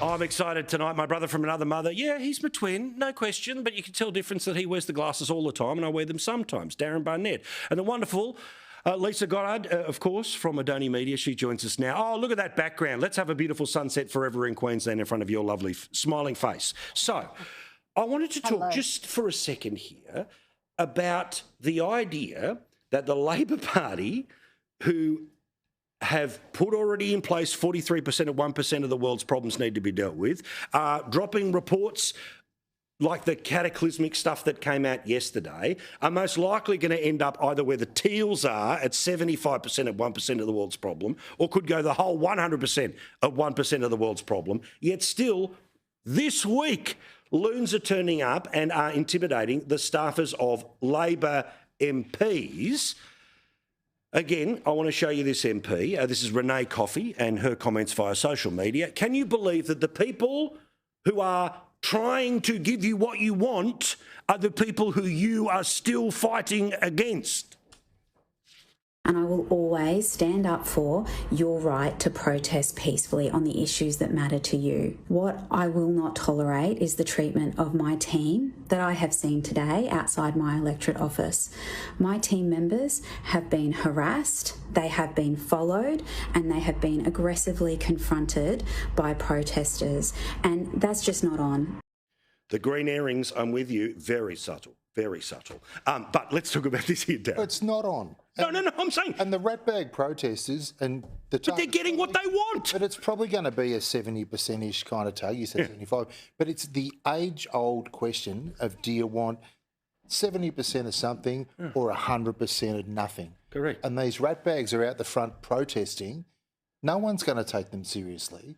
Oh, I'm excited tonight. My brother from another mother. Yeah, he's my twin, no question, but you can tell difference that he wears the glasses all the time and I wear them sometimes. Darrin Barnett. And the wonderful Lisa Goddard, of course, from Adoni Media. She joins us now. Oh, look at that background. Let's have a beautiful sunset forever in Queensland in front of your lovely smiling face. So I wanted to talk just for a second here about the idea that the Labor Party, who have put already in place 43% of 1% of the world's problems need to be dealt with, dropping reports like the cataclysmic stuff that came out yesterday, are most likely going to end up either where the Teals are at 75% of 1% of the world's problem, or could go the whole 100% of 1% of the world's problem. Yet still, this week, loons are turning up and are intimidating the staffers of Labor MPs. Again, I want to show you this MP. This is Renee Coffey and her comments via social media. Can you believe that the people who are trying to give you what you want are the people who you are still fighting against? And I will always stand up for your right to protest peacefully on the issues that matter to you. What I will not tolerate is the treatment of my team that I have seen today outside my electorate office. My team members have been harassed, they have been followed, and they have been aggressively confronted by protesters. And that's just not on. The green earrings, I'm with you, very subtle. Very subtle. But let's talk about this here, Darrin. It's not on. No, I'm saying. And the ratbag protesters and the... But they're getting what they want. But it's probably going to be a 70%-ish kind of tag. You said 75. But it's the age-old question of, do you want 70% of something or 100% of nothing? Correct. And these ratbags are out the front protesting. No one's going to take them seriously.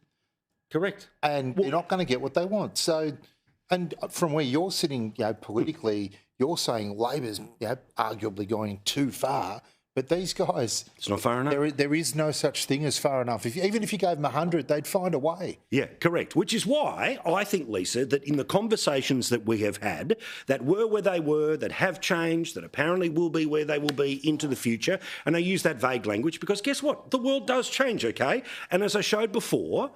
Correct. And they're not going to get what they want. So... And from where you're sitting, politically, you're saying Labor's, arguably going too far. But these guys, it's not far enough. There is no such thing as far enough. Even if you gave them 100, they'd find a way. Yeah, correct. Which is why I think, Lisa, that in the conversations that we have had, that were where they were, that have changed, that apparently will be where they will be into the future, and I use that vague language because guess what? The world does change, okay? And as I showed before,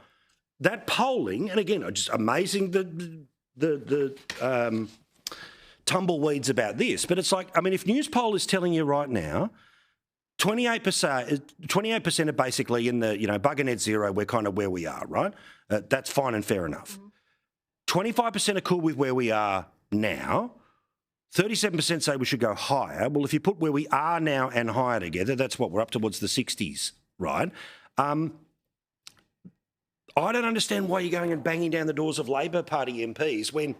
that polling, and again, just amazing the tumbleweeds about this, but it's like, I mean, if Newspoll is telling you right now, 28% are basically in the, bugger net zero, we're kind of where we are, right? That's fine and fair enough. 25% are cool with where we are now. 37% say we should go higher. Well, if you put where we are now and higher together, that's what we're up towards the 60s, right? I don't understand why you're going and banging down the doors of Labor Party MPs when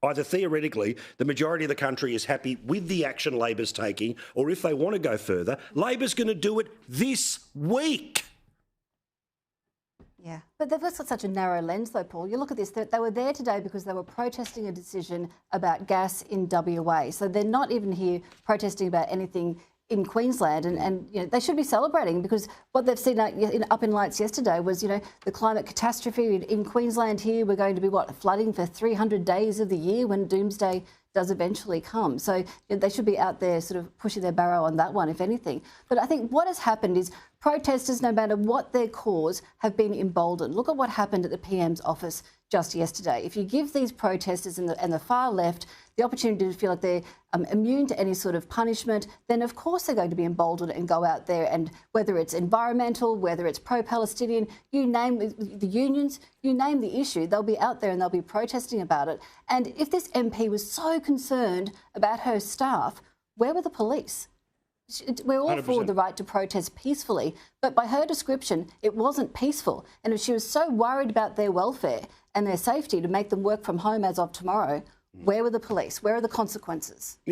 either theoretically the majority of the country is happy with the action Labor's taking, or if they want to go further, Labor's going to do it this week. Yeah, but they've got such a narrow lens though, Paul. You look at this, they were there today because they were protesting a decision about gas in WA. So they're not even here protesting about anything in Queensland, and they should be celebrating because what they've seen up in lights yesterday was, the climate catastrophe in Queensland here. We're going to be, flooding for 300 days of the year when doomsday does eventually come. So they should be out there sort of pushing their barrow on that one, if anything. But I think what has happened is protesters, no matter what their cause, have been emboldened. Look at what happened at the PM's office just yesterday. If you give these protesters and the far left the opportunity to feel like they're immune to any sort of punishment, then of course they're going to be emboldened and go out there, and whether it's environmental, whether it's pro-Palestinian, you name the unions, you name the issue, they'll be out there and they'll be protesting about it. And if this MP was so concerned about her staff, where were the police? We're all 100%. For the right to protest peacefully, but by her description, it wasn't peaceful. And if she was so worried about their welfare and their safety to make them work from home as of tomorrow, where were the police? Where are the consequences?